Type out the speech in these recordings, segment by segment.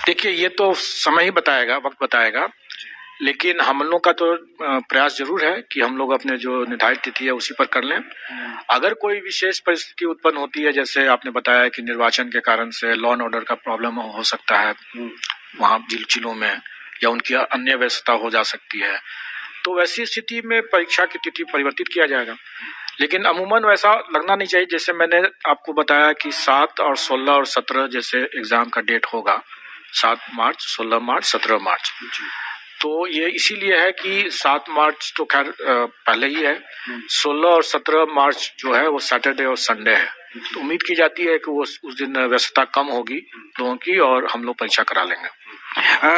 देखिए, ये तो समय ही बताएगा, वक्त बताएगा, लेकिन हम लोग का तो प्रयास जरूर है कि हम लोग अपने जो निर्धारित तिथि है उसी पर कर लें। अगर कोई विशेष परिस्थिति उत्पन्न होती है, जैसे आपने बताया कि निर्वाचन के कारण से लॉ एंड ऑर्डर का प्रॉब्लम हो सकता है वहाँ जिलों में, या उनकी अन्य व्यस्तता हो जा सकती है, तो वैसी स्थिति में परीक्षा की तिथि परिवर्तित किया जाएगा। लेकिन अमूमन वैसा लगना नहीं चाहिए। जैसे मैंने आपको बताया कि 7 और 16 और 17 जैसे एग्जाम का डेट होगा, 7 मार्च, 16 मार्च, 17 मार्च। तो ये इसीलिए है कि 7 मार्च तो खैर पहले ही है, 16 और 17 मार्च जो है वो सैटरडे और संडे है। तो उम्मीद की जाती है कि वो उस दिन व्यस्तता कम होगी लोगों की और हम लोग परीक्षा करा लेंगे।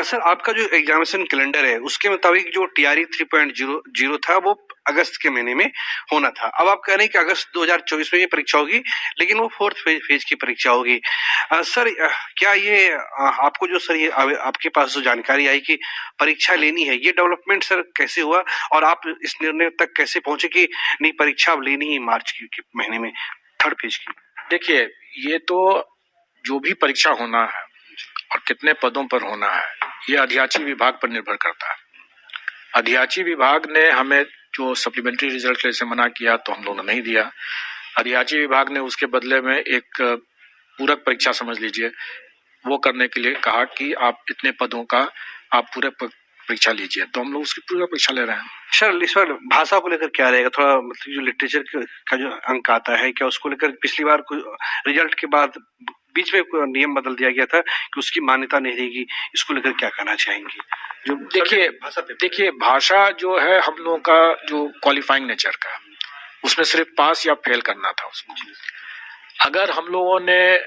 सर, आपका जो एग्जामिनेशन कैलेंडर है उसके मुताबिक जो TRE 3.0 था वो अगस्त के महीने में होना था। अब आप कह रहे हैं कि अगस्त 2024 में ये परीक्षा होगी, लेकिन वो 4th फेज की परीक्षा होगी। सर, क्या ये आपको जो सर ये आपके पास जो जानकारी आई कि परीक्षा लेनी है, ये डेवलपमेंट सर कैसे हुआ और आप इस निर्णय तक कैसे पहुंचे कि नहीं परीक्षा अब लेनी ही मार्च के महीने में 3rd फेज की? देखिए, ये तो जो भी परीक्षा होना है और कितने पदों पर होना है, ये अधियाची विभाग पर निर्भर करता है। अधियाची विभाग ने हमें जो सप्लीमेंट्री रिजल्ट के लिए से मना किया तो हम लोगों ने नहीं दिया। अधियाची विभाग ने उसके बदले में एक पूरक परीक्षा समझ लीजिए, वो करने के लिए कहा कि आप इतने पदों का आप पूरे परीक्षा लीजिए, तो हम लोग उसकी पूरी परीक्षा ले रहे हैं। सर, इस बार भाषा को लेकर क्या रहेगा? थोड़ा मतलब जो लिटरेचर का जो अंक आता है, क्या उसको लेकर पिछली बार रिजल्ट के बाद बीच में कोई नियम बदल दिया गया था कि उसकी मान्यता नहीं रहेगी, इसको लेकर क्या कहना चाहेंगे? जो देखिए भाषा जो है हम लोगों का जो क्वालिफाइंग नेचर का, उसमें सिर्फ पास या फेल करना था उसको। अगर हम लोगों ने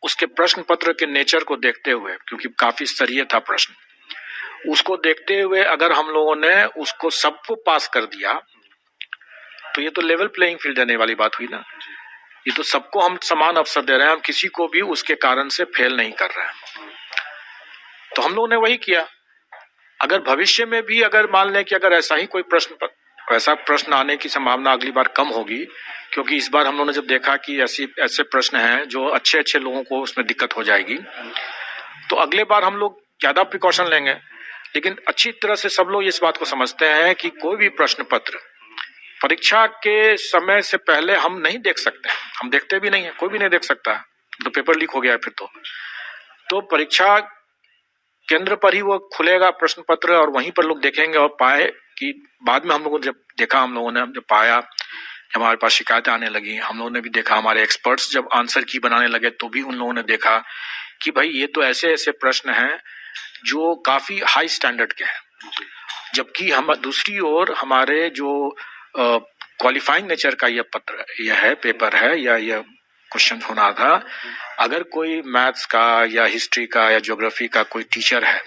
उसके प्रश्न पत्र के नेचर को देखते हुए, क्योंकि काफी स्तरीय था प्रश्न, उसको देखते हुए अगर हम लोगों ने उसको सबको पास कर दिया तो ये तो लेवल प्लेइंग फील्ड देने वाली बात हुई ना। ये तो सबको हम समान अवसर दे रहे हैं, हम किसी को भी उसके कारण से फेल नहीं कर रहे हैं। तो हम लोगों ने वही किया। अगर भविष्य में भी अगर मान लें कि अगर ऐसा ही कोई ऐसा प्रश्न आने की संभावना अगली बार कम होगी, क्योंकि इस बार हम लोगों ने जब देखा कि ऐसे प्रश्न हैं जो अच्छे लोगों को उसमें दिक्कत हो जाएगी, तो अगले बार हम लोग ज्यादा प्रिकॉशन लेंगे। लेकिन अच्छी तरह से सब लोग इस बात को समझते हैं कि कोई भी प्रश्न पत्र परीक्षा के समय से पहले हम नहीं देख सकते, हम देखते भी नहीं है, कोई भी नहीं देख सकता, तो पेपर लीक हो गया है फिर तो परीक्षा केंद्र पर ही वो खुलेगा प्रश्न पत्र और वहीं पर लोग देखेंगे और पाए कि बाद में हम लोगों ने जब देखा, हम लोगों ने जब पाया, जब हमारे पास शिकायतें आने लगी, हम लोगों ने भी देखा, हमारे एक्सपर्ट्स जब आंसर की बनाने लगे तो भी उन लोगों ने देखा कि भाई ये तो ऐसे प्रश्न हैं जो काफी हाई स्टैंडर्ड के हैं। जबकि हम दूसरी ओर हमारे जो क्वालिफाइंग नेचर का यह है पेपर है या यह क्वेश्चन होना था, अगर कोई मैथ्स का या हिस्ट्री का या ज्योग्राफी का कोई टीचर है,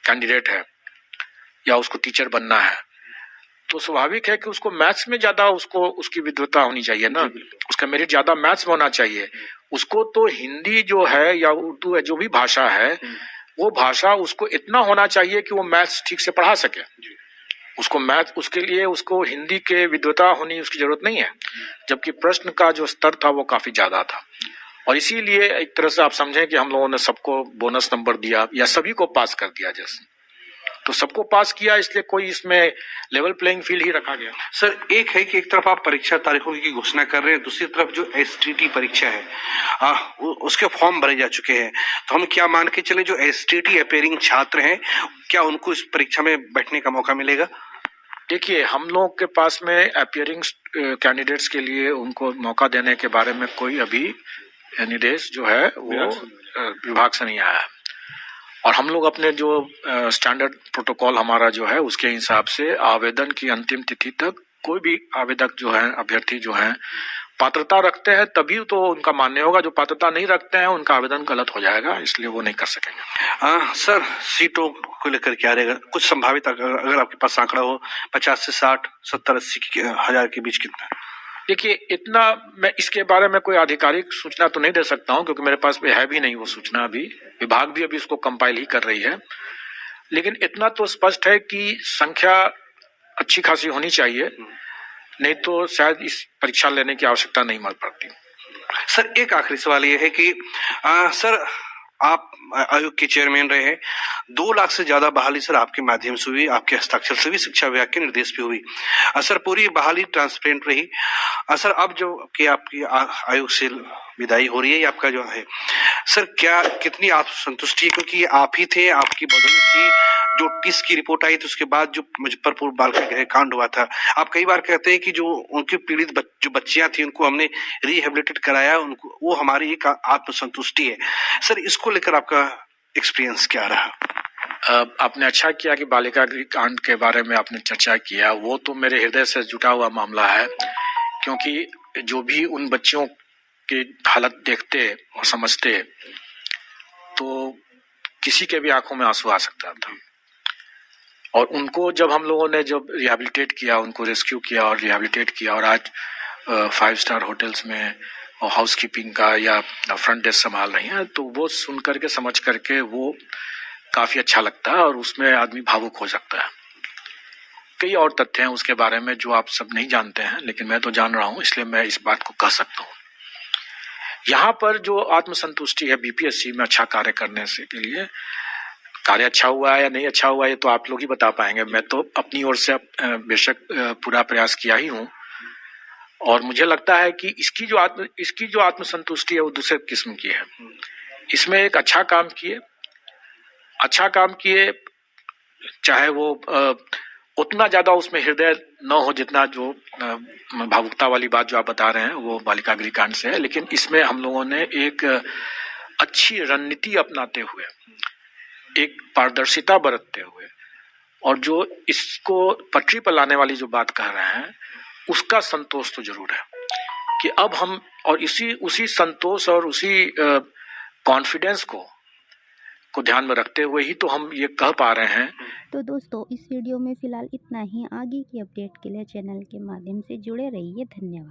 कैंडिडेट है, या उसको टीचर बनना है, तो स्वाभाविक है कि उसको मैथ्स में ज्यादा उसकी विद्वता होनी चाहिए ना, उसका मेरिट ज्यादा मैथ्स में होना चाहिए। उसको तो हिंदी जो है या उर्दू है, जो भी भाषा है, वो भाषा उसको इतना होना चाहिए कि वो मैथ्स ठीक से पढ़ा सके। उसके लिए उसको हिंदी के विद्वता होनी उसकी जरूरत नहीं है, जबकि प्रश्न का जो स्तर था वो काफी ज्यादा था। और इसीलिए एक तरह से आप समझें कि हम लोगों ने सबको बोनस नंबर दिया या सभी को पास कर दिया। जैसे तो सबको पास किया, इसलिए कोई इसमें लेवल प्लेइंग फील्ड ही रखा गया। सर, एक है कि एक तरफ आप परीक्षा तारीखों की घोषणा कर रहे हैं, दूसरी तरफ जो STT परीक्षा है उसके फॉर्म भरे जा चुके हैं, तो हम क्या मान के चले जो STT अपेयरिंग छात्र हैं, क्या उनको इस परीक्षा में बैठने का मौका मिलेगा? देखिए, हम लोग के पास में अपियरिंग कैंडिडेट्स के लिए उनको मौका देने के बारे में कोई अभी निर्देश जो है वो विभाग से नहीं आया है। और हम लोग अपने जो स्टैंडर्ड प्रोटोकॉल हमारा जो है उसके हिसाब से आवेदन की अंतिम तिथि तक कोई भी आवेदक जो है, अभ्यर्थी जो है, पात्रता रखते हैं तभी तो उनका मान्य होगा। जो पात्रता नहीं रखते हैं उनका आवेदन गलत हो जाएगा, इसलिए वो नहीं कर सकेंगे। सर, सीटों को लेकर क्या रहेगा? कुछ संभावित अगर आपके पास आंकड़ा हो, 50 से 60, 70, 80 हजार के बीच कितना? देखिए, इतना मैं इसके बारे में कोई आधिकारिक सूचना तो नहीं दे सकता हूं, क्योंकि मेरे पास है भी नहीं वो सूचना। अभी विभाग भी अभी उसको कंपाइल ही कर रही है, लेकिन इतना तो स्पष्ट है कि संख्या अच्छी खासी होनी चाहिए, नहीं तो शायद इस परीक्षा लेने की आवश्यकता नहीं पड़ पड़ती। सर, एक आखिरी सवाल ये है कि सर आप आयोग के चेयरमैन रहे हैं। 2 लाख से ज्यादा बहाली सर आपके माध्यम से हुई, आपके हस्ताक्षर से हुई, शिक्षा विभाग के निर्देश पे हुई। सर पूरी बहाली ट्रांसपेरेंट रही। सर अब जो कि आपकी आयोग से विदाई हो रही है, आपका जो है सर क्या कितनी आत्मसंतुष्टि है, क्योंकि ये आप ही थे, आपकी बदौलत थी जो टिस की रिपोर्ट आई थी, उसके बाद जो मुजफ्फरपुर बालिका गृह कांड हुआ था। आप कई बार कहते हैं कि जो उनकी पीड़ित जो बच्चियां थी उनको हमने रिहेबिलिटेट कराया, उनको वो हमारी एक आत्मसंतुष्टि है। सर इसको लेकर आपका एक्सपीरियंस क्या रहा? आपने अच्छा किया कि बालिका गृह कांड के बारे में आपने चर्चा किया। वो तो मेरे हृदय से जुटा हुआ मामला है, क्योंकि जो भी उन बच्चियों की हालत देखते और समझते तो किसी के भी आंखों में आंसू आ सकता था। और उनको जब हम लोगों ने जब रिहेबिलिटेट किया, उनको रेस्क्यू किया और रिहेबिलिटेट किया, और आज 5 स्टार होटल्स में हाउसकीपिंग का या फ्रंट डेस्क संभाल रही हैं, तो वो सुन करके समझ करके वो काफी अच्छा लगता है और उसमें आदमी भावुक हो सकता है। कई और तथ्य हैं उसके बारे में जो आप सब नहीं जानते हैं, लेकिन मैं तो जान रहा हूं, इसलिए मैं इस बात को कह सकता हूं। यहाँ पर जो आत्मसंतुष्टि है बीपीएससी में अच्छा कार्य करने से के लिए, कार्य अच्छा हुआ है या नहीं अच्छा हुआ है ये तो आप लोग ही बता पाएंगे। मैं तो अपनी ओर से बेशक पूरा प्रयास किया ही हूँ, और मुझे लगता है कि इसकी जो आत्मसंतुष्टि है वो दूसरे किस्म की है। इसमें एक अच्छा काम किए, चाहे वो उतना ज्यादा उसमें हृदय न हो जितना जो भावुकता वाली बात जो आप बता रहे हैं वो बालिका गृह कांड से है, लेकिन इसमें हम लोगों ने एक अच्छी रणनीति अपनाते हुए, एक पारदर्शिता बरतते हुए, और जो इसको पटरी पर लाने वाली जो बात कह रहे हैं उसका संतोष तो जरूर है कि अब हम और उसी संतोष और उसी कॉन्फिडेंस को ध्यान में रखते हुए ही तो हम ये कह पा रहे हैं। तो दोस्तों इस वीडियो में फिलहाल इतना ही। आगे की अपडेट के लिए चैनल के माध्यम से जुड़े रहिए। धन्यवाद।